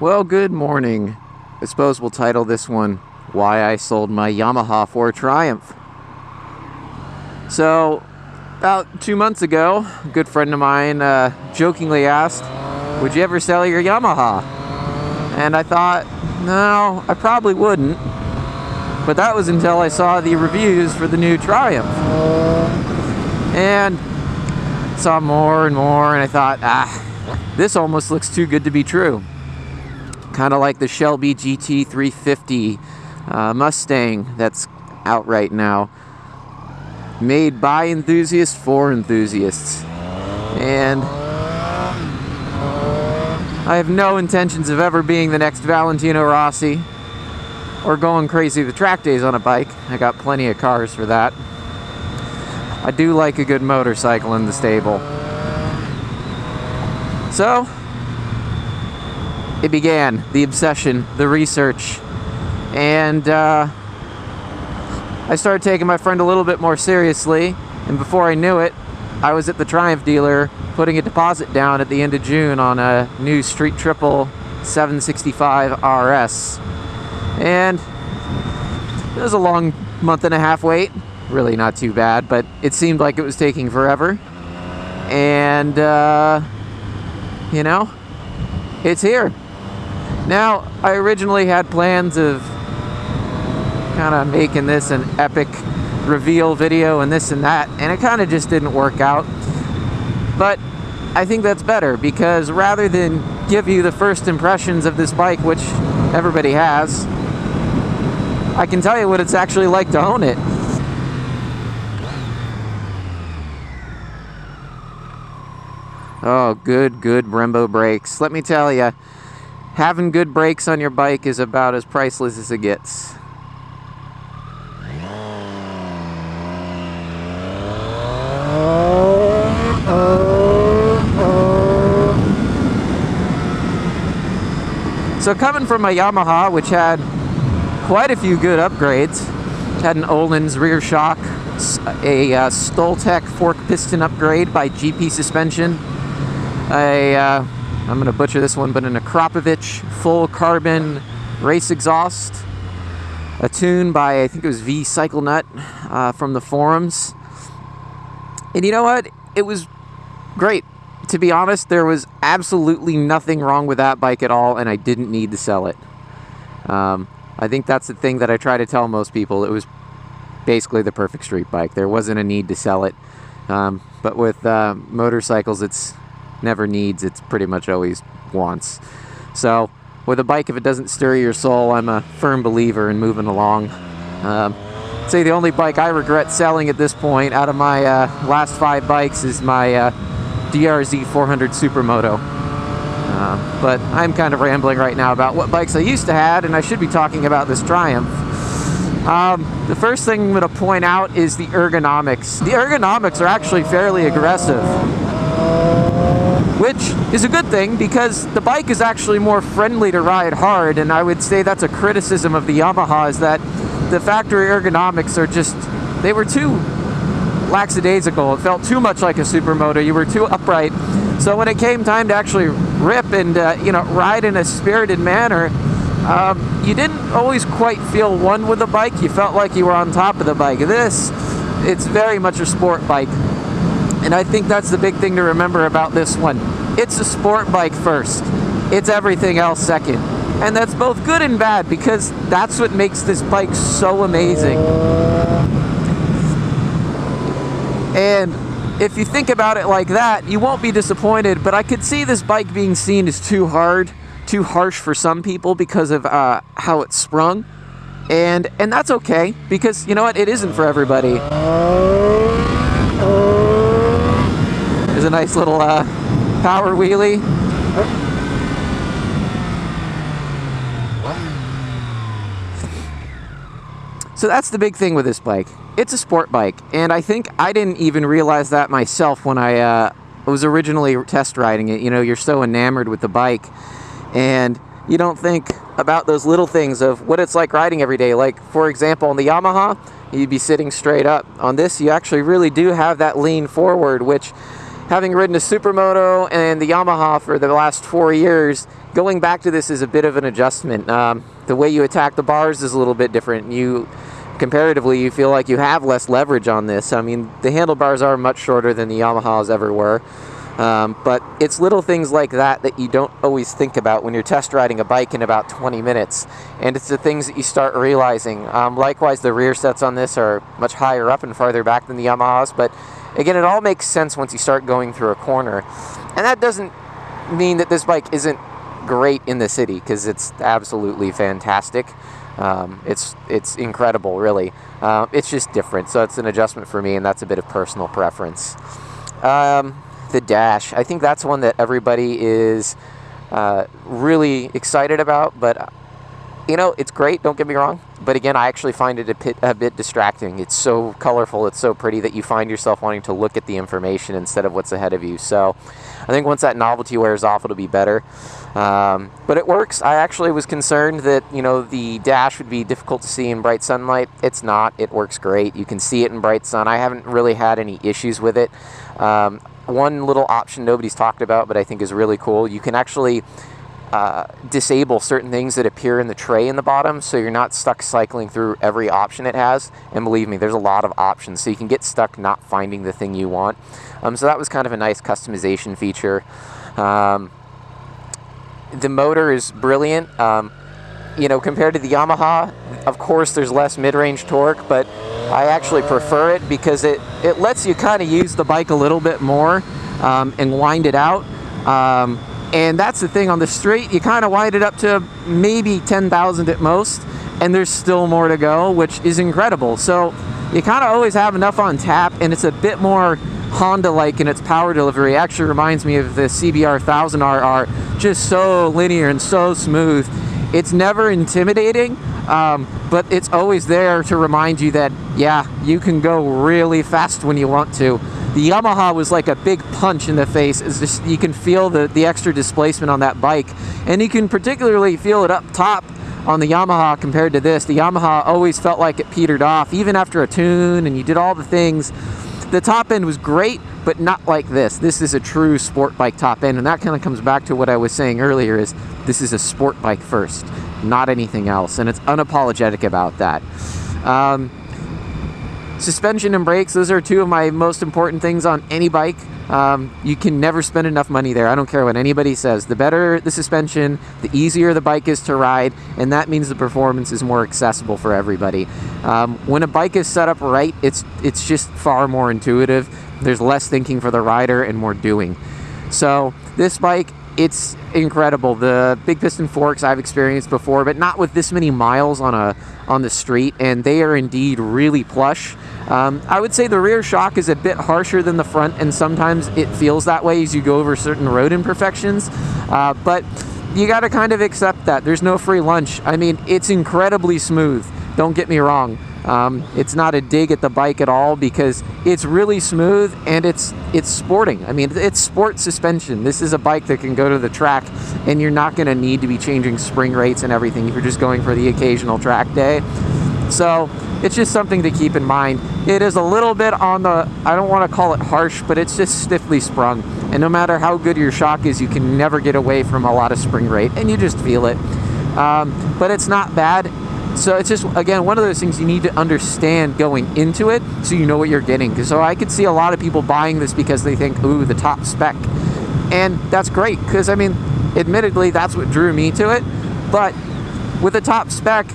Well, good morning. I suppose we'll title this one, Why I Sold My Yamaha for Triumph. So, about 2 months ago, a good friend of mine jokingly asked, would you ever sell your Yamaha? And I thought, no, I probably wouldn't. But that was until I saw the reviews for the new Triumph. And saw more and more, and I thought, this almost looks too good to be true. Kind of like the Shelby GT 350 Mustang that's out right now. Made by enthusiasts for enthusiasts. And I have no intentions of ever being the next Valentino Rossi or going crazy with track days on a bike. I got plenty of cars for that. I do like a good motorcycle in the stable. So, it began, the obsession, the research, and I started taking my friend a little bit more seriously, and before I knew it, I was at the Triumph dealer putting a deposit down at the end of June on a new Street Triple 765 RS. And it was a long month and a half wait, really not too bad, but it seemed like it was taking forever. And, you know, it's here. Now, I originally had plans of kind of making this an epic reveal video and this and that, and it kind of just didn't work out. But I think that's better, because rather than give you the first impressions of this bike, which everybody has, I can tell you what it's actually like to own it. Oh, good Brembo brakes. Let me tell you, having good brakes on your bike is about as priceless as it gets. So coming from a Yamaha, which had quite a few good upgrades, had an Öhlins rear shock, a Stoltec fork piston upgrade by GP Suspension, I'm going to butcher this one, but an Akropovich full carbon race exhaust, a tune by, I think it was V Cycle Nut from the forums. And you know what? It was great. To be honest, there was absolutely nothing wrong with that bike at all, and I didn't need to sell it. I think that's the thing that I try to tell most people. It was basically the perfect street bike. There wasn't a need to sell it. But with motorcycles, it's never needs, it's pretty much always wants. So with a bike, if it doesn't stir your soul, I'm a firm believer in moving along. I'd say the only bike I regret selling at this point out of my last 5 bikes is my DRZ 400 Supermoto. But I'm kind of rambling right now about what bikes I used to have, and I should be talking about this Triumph. The first thing I'm going to point out is the ergonomics. The ergonomics are actually fairly aggressive, which is a good thing because the bike is actually more friendly to ride hard, and I would say that's a criticism of the Yamaha, is that the factory ergonomics are just, they were too lackadaisical. It felt too much like a supermoto. You were too upright. So when it came time to actually rip and ride in a spirited manner, you didn't always quite feel one with the bike. You felt like you were on top of the bike. This, it's very much a sport bike. And I think that's the big thing to remember about this one. It's a sport bike first. It's everything else second. And that's both good and bad, because that's what makes this bike so amazing. And if you think about it like that, you won't be disappointed, but I could see this bike being seen as too hard, too harsh for some people because of how it's sprung. And that's okay, because you know what? It isn't for everybody. There's a nice little power wheelie. So that's the big thing with this bike. It's a sport bike, and I think I didn't even realize that myself when I was originally test riding it. You know, you're so enamored with the bike, and you don't think about those little things of what it's like riding every day. Like, for example, on the Yamaha, you'd be sitting straight up. On this, you actually really do have that lean forward, which having ridden a Supermoto and the Yamaha for the last 4 years, going back to this is a bit of an adjustment. The way you attack the bars is a little bit different. Comparatively, you feel like you have less leverage on this. I mean, the handlebars are much shorter than the Yamahas ever were. But it's little things like that that you don't always think about when you're test riding a bike in about 20 minutes. And it's the things that you start realizing. Likewise, the rear sets on this are much higher up and farther back than the Yamahas. But again, it all makes sense once you start going through a corner. And that doesn't mean that this bike isn't great in the city, because it's absolutely fantastic. It's incredible, really. It's just different, so it's an adjustment for me, and that's a bit of personal preference. The dash, I think that's one that everybody is really excited about, but you know, it's great, don't get me wrong, but again, I actually find it a bit distracting. It's so colorful, it's so pretty that you find yourself wanting to look at the information instead of what's ahead of you. So I think once that novelty wears off, it'll be better. But it works. I actually was concerned that, you know, the dash would be difficult to see in bright sunlight. It's not. It works great. You can see it in bright sun. I haven't really had any issues with it. One little option nobody's talked about, but I think is really cool, you can actually disable certain things that appear in the tray in the bottom, so you're not stuck cycling through every option it has. And believe me, there's a lot of options, so you can get stuck not finding the thing you want. So that was kind of a nice customization feature. The motor is brilliant. You know, compared to the Yamaha, of course there's less mid-range torque, but I actually prefer it because it lets you kind of use the bike a little bit more and wind it out. And that's the thing, on the straight, you kind of wind it up to maybe 10,000 at most, and there's still more to go, which is incredible. So you kind of always have enough on tap, and it's a bit more Honda-like in its power delivery. It actually reminds me of the CBR 1000RR, just so linear and so smooth. It's never intimidating, but it's always there to remind you that, yeah, you can go really fast when you want to. The Yamaha was like a big punch in the face. It's just, you can feel the extra displacement on that bike, and you can particularly feel it up top on the Yamaha compared to this. The Yamaha always felt like it petered off, even after a tune and you did all the things. The top end was great, but not like this. This is a true sport bike top end, and that kind of comes back to what I was saying earlier, is this is a sport bike first, not anything else, and it's unapologetic about that. Suspension and brakes, those are two of my most important things on any bike. You can never spend enough money there. I don't care what anybody says. The better the suspension, the easier the bike is to ride, and that means the performance is more accessible for everybody. When a bike is set up right, it's just far more intuitive. There's less thinking for the rider and more doing. So this bike, it's incredible. The big piston forks I've experienced before, but not with this many miles on the street, and they are indeed really plush. I would say the rear shock is a bit harsher than the front, and sometimes it feels that way as you go over certain road imperfections, but you got to kind of accept that. There's no free lunch. I mean, it's incredibly smooth, don't get me wrong. It's not a dig at the bike at all, because it's really smooth and it's sporting. I mean, it's sport suspension. This is a bike that can go to the track, and you're not going to need to be changing spring rates and everything if you're just going for the occasional track day. So it's just something to keep in mind. It is a little bit on the, I don't want to call it harsh, but it's just stiffly sprung. And no matter how good your shock is, you can never get away from a lot of spring rate, and you just feel it. But it's not bad. So it's just, again, one of those things you need to understand going into it so you know what you're getting. So I could see a lot of people buying this because they think, ooh, the top spec. And that's great, because, I mean, admittedly, that's what drew me to it. But with the top spec,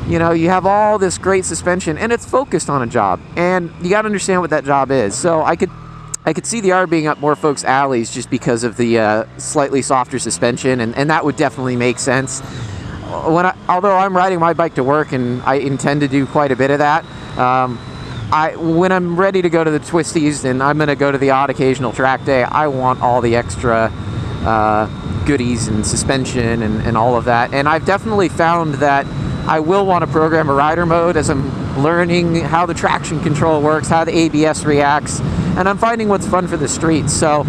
you know, you have all this great suspension, and it's focused on a job, and you got to understand what that job is. So I could see the R being up more folks' alleys just because of the slightly softer suspension, and that would definitely make sense. Although I'm riding my bike to work, and I intend to do quite a bit of that, when I'm ready to go to the twisties and I'm going to go to the odd occasional track day, I want all the extra goodies and suspension and all of that. And I've definitely found that I will want to program a rider mode as I'm learning how the traction control works, how the ABS reacts, and I'm finding what's fun for the streets. So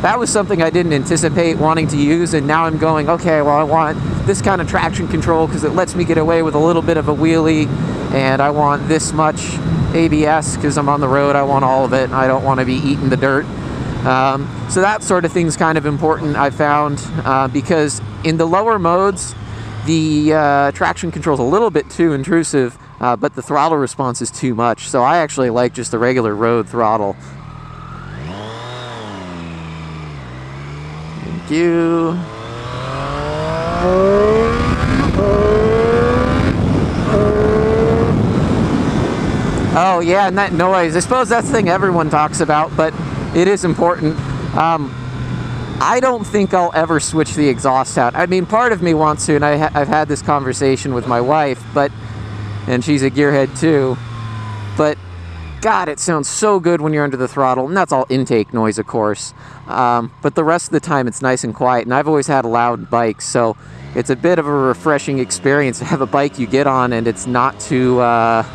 that was something I didn't anticipate wanting to use, and now I'm going, okay, well, I want this kind of traction control because it lets me get away with a little bit of a wheelie, and I want this much ABS because I'm on the road. I want all of it, and I don't want to be eating the dirt. So that sort of thing's kind of important, I found, because in the lower modes, the traction control's a little bit too intrusive, but the throttle response is too much. So I actually like just the regular road throttle. Thank you. Oh yeah, and that noise. I suppose that's the thing everyone talks about, but it is important. I don't think I'll ever switch the exhaust out. I mean, part of me wants to, and I've had this conversation with my wife, and she's a gearhead too, but God, it sounds so good when you're under the throttle, and that's all intake noise, of course. But the rest of the time, it's nice and quiet, and I've always had loud bikes, so it's a bit of a refreshing experience to have a bike you get on, and it's not too loud.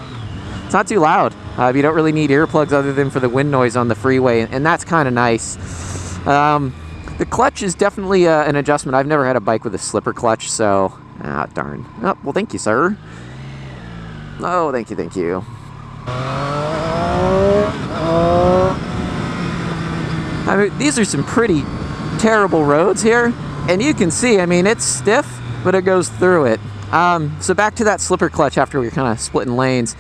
You don't really need earplugs other than for the wind noise on the freeway, and that's kind of nice. The clutch is definitely an adjustment. I've never had a bike with a slipper clutch, so... Ah, darn. Oh, well, thank you, sir. Oh, thank you, thank you. I mean, these are some pretty terrible roads here, and you can see, I mean, it's stiff, but it goes through it. So back to that slipper clutch after we were kind of splitting lanes.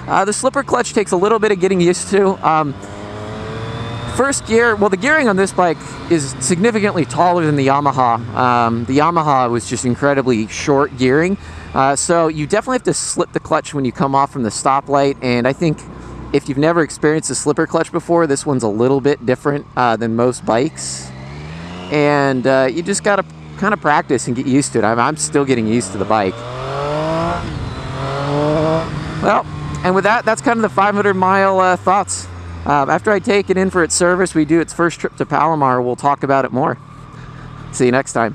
The slipper clutch takes a little bit of getting used to. First gear, well, the gearing on this bike is significantly taller than the Yamaha. The Yamaha was just incredibly short gearing. So you definitely have to slip the clutch when you come off from the stoplight. And I think if you've never experienced a slipper clutch before, this one's a little bit different than most bikes. And you just got to kind of practice and get used to it. I'm still getting used to the bike. Well, and with that, that's kind of the 500-mile thoughts. After I take it in for its service, we do its first trip to Palomar, we'll talk about it more. See you next time.